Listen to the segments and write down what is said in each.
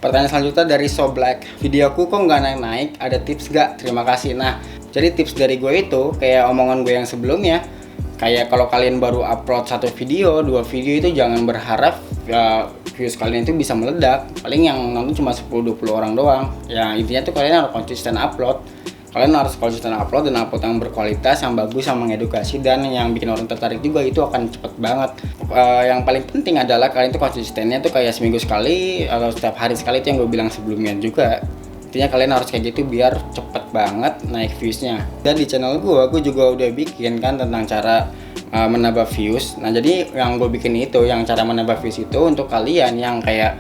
Pertanyaan selanjutnya dari So Black. Videoku kok nggak naik-naik, ada tips gak? Terima kasih. Nah, jadi tips dari gue itu kayak omongan gue yang sebelumnya. Kayak kalau kalian baru upload 1 video, 2 video itu jangan berharap views kalian itu bisa meledak. Paling yang nonton cuma 10-20 orang doang. Ya intinya tuh kalian harus konsisten upload. Kalian harus konsisten upload dan upload yang berkualitas, yang bagus, yang mengedukasi, dan yang bikin orang tertarik juga. Itu akan cepet banget. Yang paling penting adalah kalian tuh konsistennya tuh kayak seminggu sekali atau setiap hari sekali, itu yang gue bilang sebelumnya juga. Intinya kalian harus kayak gitu biar cepet banget naik viewsnya. Dan di channel gue juga udah bikin kan tentang cara menambah views. Nah jadi yang gue bikin itu, yang cara menambah views itu untuk kalian yang kayak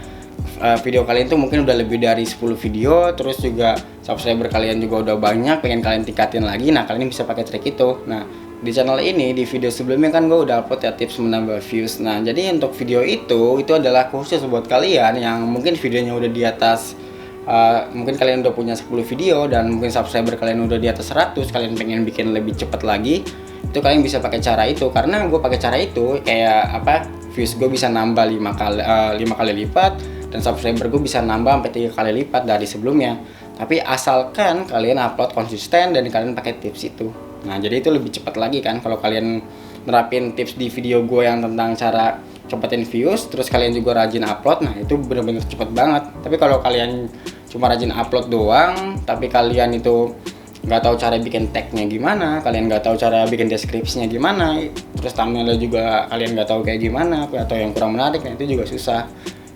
video kalian tuh mungkin udah lebih dari 10 video, terus juga subscriber kalian juga udah banyak, pengen kalian tingkatin lagi. Nah kalian bisa pakai trik itu. Nah di channel ini, di video sebelumnya kan gue udah upload ya tips menambah views. Nah jadi untuk video itu adalah khusus buat kalian yang mungkin videonya udah di atas mungkin kalian udah punya 10 video dan mungkin subscriber kalian udah di atas 100, kalian pengen bikin lebih cepat lagi, itu kalian bisa pakai cara itu. Karena gue pakai cara itu kayak views gue bisa nambah 5 kali lipat, dan subscriber gue bisa nambah sampai 3 kali lipat dari sebelumnya. Tapi asalkan kalian upload konsisten dan kalian pakai tips itu. Nah jadi itu lebih cepat lagi kan kalau kalian nerapin tips di video gue yang tentang cara cepetin views, terus kalian juga rajin upload. Nah itu bener-bener cepet banget. Tapi kalau kalian cuma rajin upload doang, tapi kalian itu nggak tahu cara bikin tagnya gimana, kalian nggak tahu cara bikin deskripsinya gimana, terus thumbnailnya juga kalian nggak tahu kayak gimana atau yang kurang menarik, nah itu juga susah.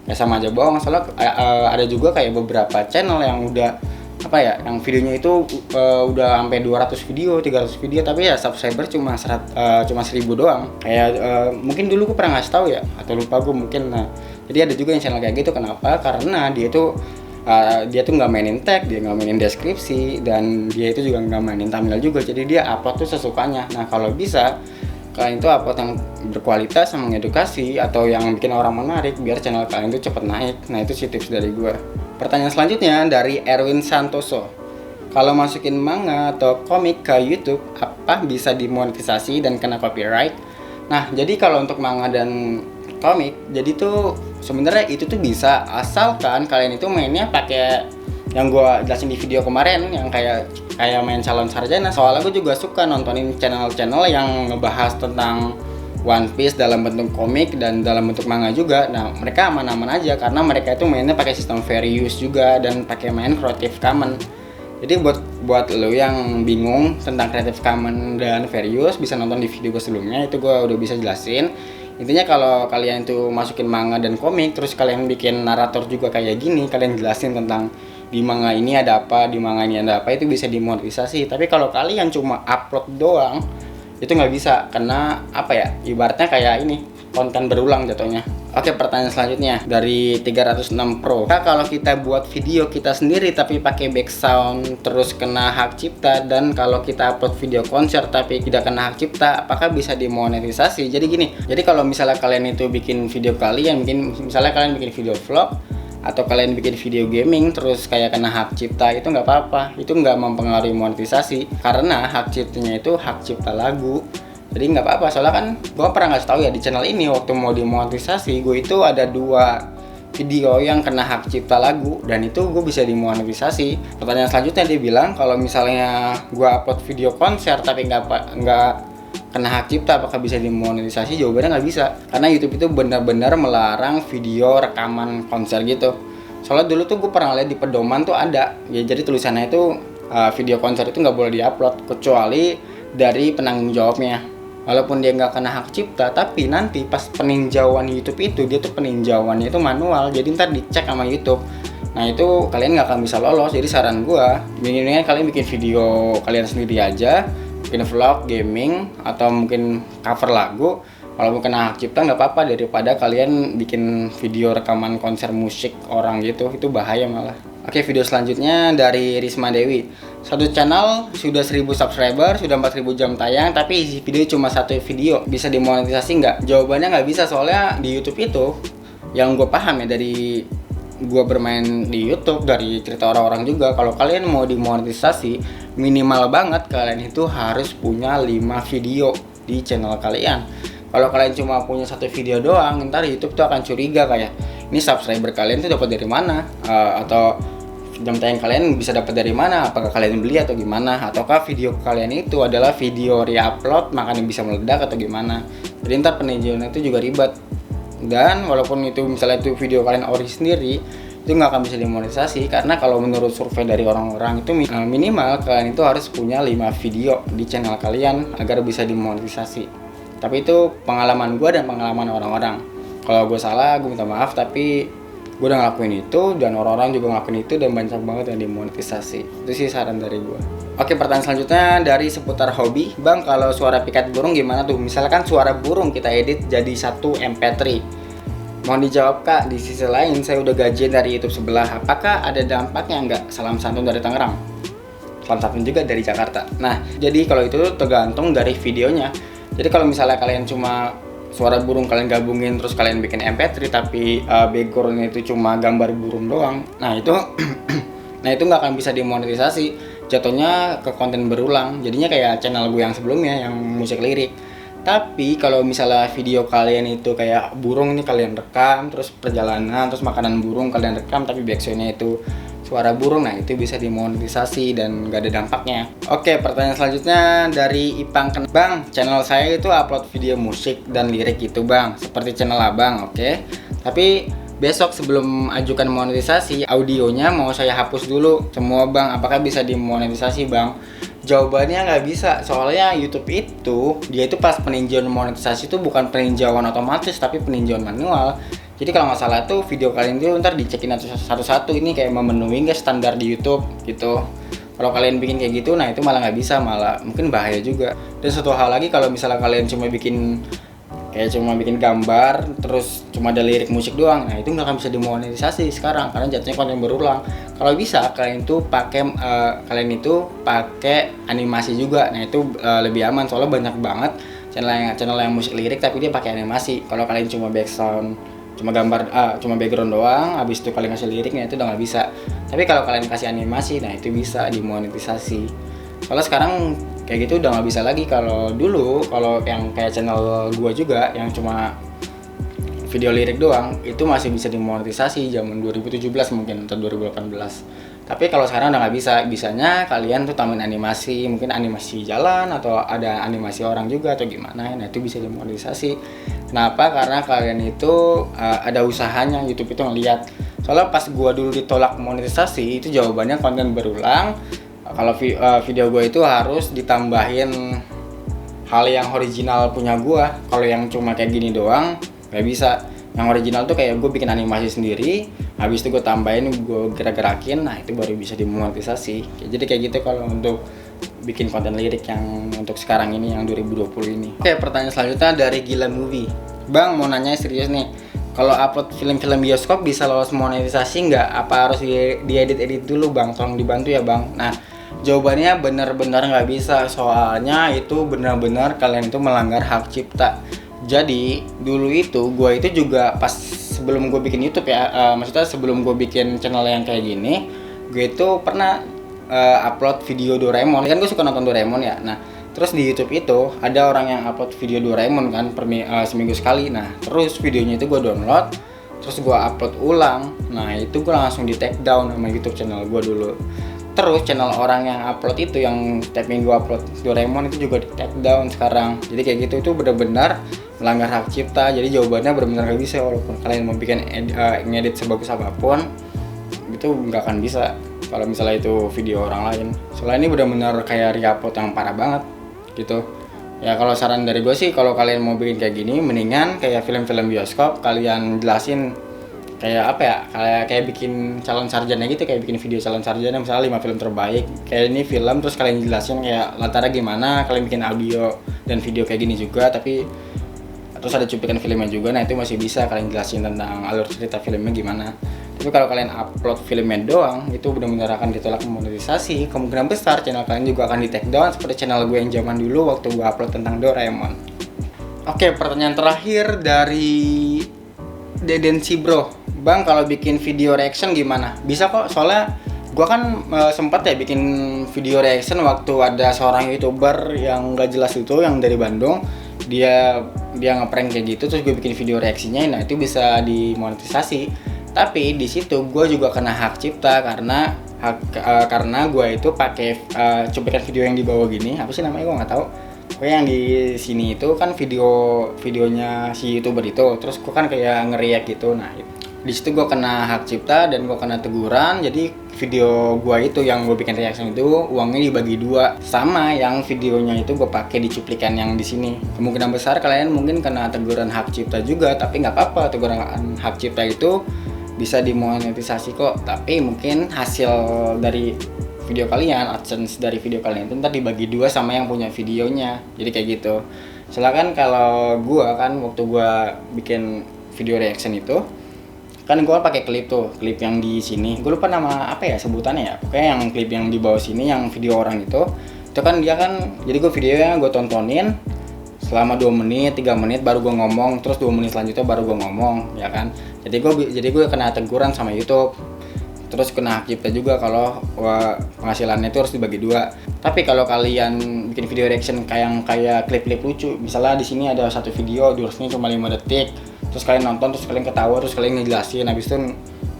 Ya sama aja bohong. Soalnya ada juga kayak beberapa channel yang udah yang videonya itu udah sampai 200 video, 300 video, tapi ya subscriber cuma 1000 doang. Kayak mungkin dulu gue pernah ngasih tahu ya, atau lupa gue mungkin. Nah jadi ada juga yang channel kayak gitu. Kenapa? Karena dia tuh nggak mainin tag, dia nggak mainin deskripsi, dan dia itu juga nggak mainin thumbnail juga. Jadi dia upload tuh sesukanya. Nah kalau bisa kalian itu upload yang berkualitas, yang mengedukasi, atau yang bikin orang menarik biar channel kalian itu cepet naik. Nah itu sih tips dari gue. Pertanyaan selanjutnya dari Erwin Santoso. Kalau masukin manga atau komik ke YouTube, apa bisa dimonetisasi dan kena copyright? Nah jadi kalau untuk manga dan komik, jadi tuh sebenarnya itu tuh bisa, asalkan kalian itu mainnya pakai yang gue jelasin di video kemarin, yang kayak main calon sarjana. Soalnya gue juga suka nontonin channel-channel yang ngebahas tentang One Piece dalam bentuk komik dan dalam bentuk manga juga. Nah mereka aman-aman aja karena mereka itu mainnya pakai sistem fair use juga dan pakai main Creative Commons. Jadi buat lo yang bingung tentang Creative Commons dan fair use, bisa nonton di video gue sebelumnya, itu gue udah bisa jelasin. Intinya kalau kalian itu masukin manga dan komik, terus kalian bikin narator juga kayak gini, kalian jelasin tentang di manga ini ada apa, di manga ini ada apa, itu bisa dimonetisasi. Tapi kalau kalian cuma upload doang, itu nggak bisa, karena ibaratnya kayak ini, konten berulang jatuhnya. Oke, pertanyaan selanjutnya dari 306 Pro. Kalau kita buat video kita sendiri tapi pakai background terus kena hak cipta, dan kalau kita upload video konser tapi tidak kena hak cipta, apakah bisa dimonetisasi? Jadi gini, jadi kalau misalnya kalian itu bikin video kalian, misalnya kalian bikin video vlog atau kalian bikin video gaming terus kayak kena hak cipta, itu nggak apa-apa, itu nggak mempengaruhi monetisasi karena hak ciptanya itu hak cipta lagu. Jadi nggak apa-apa. Soalnya kan gue pernah ngasih tahu ya di channel ini, waktu mau dimonetisasi gue itu ada 2 video yang kena hak cipta lagu, dan itu gue bisa dimonetisasi. Pertanyaan selanjutnya dia bilang kalau misalnya gue upload video konser tapi nggak kena hak cipta, apakah bisa dimonetisasi? Jawabannya nggak bisa, karena YouTube itu benar-benar melarang video rekaman konser gitu. Soalnya dulu tuh gue pernah lihat di pedoman tuh ada ya, jadi tulisannya itu video konser itu nggak boleh diupload kecuali dari penanggung jawabnya. Walaupun dia nggak kena hak cipta, tapi nanti pas peninjauan YouTube itu, dia tuh peninjauannya itu manual, jadi ntar dicek sama YouTube. Nah itu kalian nggak akan bisa lolos. Jadi saran gue, mendingan kalian bikin video kalian sendiri aja, bikin vlog, gaming, atau mungkin cover lagu. Walaupun kena hak cipta nggak apa-apa, daripada kalian bikin video rekaman konser musik orang gitu, itu bahaya malah. Oke, video selanjutnya dari Risma Dewi. Satu channel sudah 1000 subscriber, sudah 4000 jam tayang, tapi isi video cuma 1 video. Bisa dimonetisasi nggak? Jawabannya nggak bisa, soalnya di YouTube itu, yang gue paham ya dari gue bermain di YouTube, dari cerita orang-orang juga, kalau kalian mau dimonetisasi, minimal banget kalian itu harus punya 5 video di channel kalian. Kalau kalian cuma punya 1 video doang, ntar YouTube tuh akan curiga kayak, ini subscriber kalian tuh dapat dari mana, atau jam tayang kalian bisa dapat dari mana, apakah kalian beli atau gimana, ataukah video kalian itu adalah video re-upload makanya bisa meledak atau gimana. Jadi ntar peninjauan itu juga ribet, dan walaupun itu misalnya itu video kalian ori sendiri, itu nggak akan bisa dimonetisasi, karena kalau menurut survei dari orang-orang itu minimal kalian itu harus punya 5 video di channel kalian agar bisa dimonetisasi. Tapi itu pengalaman gue dan pengalaman orang-orang. Kalau gue salah gue minta maaf, tapi gue udah ngelakuin itu dan orang-orang juga ngelakuin itu dan banyak banget yang dimonetisasi. Itu sih saran dari gue. Oke, pertanyaan selanjutnya dari seputar hobi. Bang, kalau suara pikat burung gimana tuh? Misalkan suara burung kita edit jadi satu MP3. Mohon dijawab Kak. Di sisi lain saya udah gajian dari YouTube sebelah. Apakah ada dampaknya nggak? Salam santun dari Tangerang. Salam santun juga dari Jakarta. Nah, jadi kalau itu tergantung dari videonya. Jadi kalau misalnya kalian cuma suara burung kalian gabungin terus kalian bikin MP3 tapi backgroundnya itu cuma gambar burung doang, nah itu nah itu nggak akan bisa dimonetisasi, jatuhnya ke konten berulang, jadinya kayak channel gue yang sebelumnya yang musik lirik. Tapi kalau misalnya video kalian itu kayak burung ini kalian rekam, terus perjalanan, terus makanan burung kalian rekam tapi backsoundnya itu suara burung, nah itu bisa dimonetisasi dan gak ada dampaknya. Oke, pertanyaan selanjutnya dari Ipang. Bang, channel saya itu upload video musik dan lirik gitu bang, seperti channel abang, oke. Tapi besok sebelum ajukan monetisasi, audionya mau saya hapus dulu semua bang, apakah bisa dimonetisasi bang? Jawabannya nggak bisa, soalnya YouTube itu dia itu pas peninjauan monetisasi itu bukan peninjauan otomatis tapi peninjauan manual. Jadi kalau nggak salah tuh video kalian itu ntar dicekin satu-satu, ini kayak memenuhi nggak standar di YouTube gitu. Kalau kalian bikin kayak gitu, nah itu malah nggak bisa, malah mungkin bahaya juga. Dan satu hal lagi, kalau misalnya kalian cuma bikin gambar terus cuma ada lirik musik doang, nah itu nggak akan bisa dimonetisasi sekarang karena jatuhnya konten berulang. Kalau bisa kalian itu pakai animasi juga, nah itu lebih aman, soalnya banyak banget channel yang musik lirik tapi dia pakai animasi. Kalau kalian cuma background cuma gambar cuma background doang, habis itu kalian kasih liriknya, itu udah nggak bisa. Tapi kalau kalian kasih animasi, nah itu bisa dimonetisasi. Soalnya sekarang kayak gitu udah nggak bisa lagi. Kalau dulu, kalau yang kayak channel gua juga yang cuma video lirik doang, itu masih bisa dimonetisasi zaman 2017 mungkin atau 2018. Tapi kalau sekarang udah nggak bisa. Bisanya kalian tuh tambahin animasi, mungkin animasi jalan atau ada animasi orang juga atau gimana, nah itu bisa dimonetisasi. Kenapa? Karena kalian itu ada usahanya, YouTube itu ngeliat. Soalnya pas gua dulu ditolak monetisasi, itu jawabannya konten berulang. Kalau video gua itu harus ditambahin hal yang original punya gua. Kalau yang cuma kayak gini doang nggak bisa. Yang original tuh kayak gue bikin animasi sendiri, habis itu gue tambahin, gue gerak-gerakin, nah itu baru bisa dimonetisasi. Jadi kayak gitu kalau untuk bikin konten lirik yang untuk sekarang ini, yang 2020 ini. Oke, pertanyaan selanjutnya dari Gila Movie. Bang, mau nanya serius nih, kalau upload film-film bioskop bisa lolos monetisasi nggak? Apa harus diedit-edit dulu bang? Tolong dibantu ya bang. Nah, jawabannya benar-benar nggak bisa, soalnya itu benar-benar kalian itu melanggar hak cipta. Jadi dulu itu gue itu juga pas sebelum gue bikin YouTube ya, maksudnya sebelum gue bikin channel yang kayak gini, gue itu pernah upload video Doraemon. Kan gue suka nonton Doraemon ya. Nah, terus di YouTube itu ada orang yang upload video Doraemon kan seminggu sekali. Nah, terus videonya itu gue download, terus gue upload ulang. Nah, itu gue langsung di take down sama YouTube channel gue dulu. Terus channel orang yang upload itu, yang tiap minggu upload Doraemon, itu juga di take down sekarang. Jadi kayak gitu, itu benar-benar melanggar hak cipta. Jadi jawabannya benar-benar gak bisa, walaupun kalian mau bikin ngedit sebagus apapun, itu nggak akan bisa kalau misalnya itu video orang lain. Soalnya ini benar-benar kayak re-upload yang parah banget gitu. Ya kalau saran dari gue sih, kalau kalian mau bikin kayak gini, mendingan kayak film-film bioskop kalian jelasin kayak apa ya, kayak bikin calon sarjana gitu, kayak bikin video calon sarjana misalnya 5 film terbaik kayak ini film, terus kalian jelasin kayak latarnya gimana, kalian bikin audio dan video kayak gini juga, tapi terus ada cuplikan filmnya juga. Nah itu masih bisa kalian jelasin tentang alur cerita filmnya gimana. Tapi kalau kalian upload filmnya doang, itu benar-benar akan ditolak monetisasi. Kemungkinan besar channel kalian juga akan di take down seperti channel gue yang zaman dulu waktu gue upload tentang Doraemon. Oke, pertanyaan terakhir dari Dedensi Bro. Bang, kalau bikin video reaction gimana? Bisa kok, soalnya gue kan sempat ya bikin video reaction waktu ada seorang YouTuber yang gak jelas itu, yang dari Bandung. Dia dia ngeprank kayak gitu terus gue bikin video reaksinya, nah itu bisa dimonetisasi. Tapi di situ gue juga kena hak cipta karena gue itu pakai cuplikan video yang di bawah gini, apa sih namanya gue nggak tahu. Pokoknya yang di sini itu kan videonya si YouTuber itu, terus gue kan kayak ngeriak gitu. Nah di situ gue kena hak cipta dan gue kena teguran. Jadi video gue itu yang gue bikin reaction itu uangnya dibagi dua, sama yang videonya itu gue pakai di cuplikan yang di sini. Kemungkinan besar kalian mungkin kena teguran hak cipta juga, tapi nggak apa-apa, teguran hak cipta itu bisa dimonetisasi kok. Tapi mungkin hasil dari video kalian, AdSense dari video kalian itu ntar dibagi dua sama yang punya videonya. Jadi kayak gitu. Silakan kalau gue kan waktu gue bikin video reaction itu kan gue pakai klip tuh, klip yang di sini gue lupa nama apa ya sebutannya ya, pokoknya yang klip yang di bawah sini yang video orang itu kan dia kan, jadi gue videonya gue tontonin selama 2 menit 3 menit baru gue ngomong, terus 2 menit selanjutnya baru gue ngomong ya kan. Jadi gue kena teguran sama YouTube, terus kena hak cipta juga kalau penghasilannya itu harus dibagi dua. Tapi kalau kalian bikin video reaction kayak klip-klip lucu, misalnya di sini ada satu video durasinya cuma 5 detik, terus kalian nonton, terus kalian ketawa, terus kalian ngejelasin, habis itu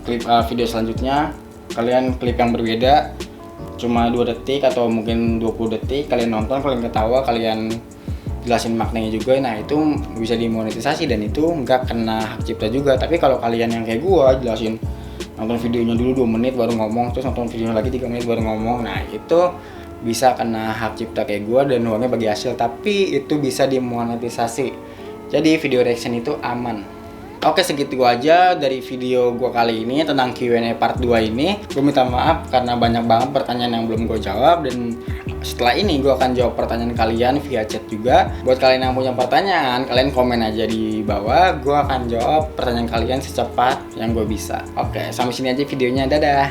klip video selanjutnya kalian klip yang berbeda cuma 2 detik atau mungkin 20 detik, kalian nonton, kalian ketawa, kalian jelasin maknanya juga, nah itu bisa dimonetisasi dan itu nggak kena hak cipta juga. Tapi kalau kalian yang kayak gua jelasin nonton videonya dulu 2 menit baru ngomong, terus nonton videonya lagi 3 menit baru ngomong, nah itu bisa kena hak cipta kayak gua dan uangnya bagi hasil, tapi itu bisa dimonetisasi. Jadi video reaction itu aman. Oke, segitu aja dari video gua kali ini tentang Q&A part 2 ini. Gue minta maaf karena banyak banget pertanyaan yang belum gue jawab, dan setelah ini gue akan jawab pertanyaan kalian via chat juga. Buat kalian yang punya pertanyaan, kalian komen aja di bawah. Gue akan jawab pertanyaan kalian secepat yang gue bisa. Oke, sampai sini aja videonya. Dadah.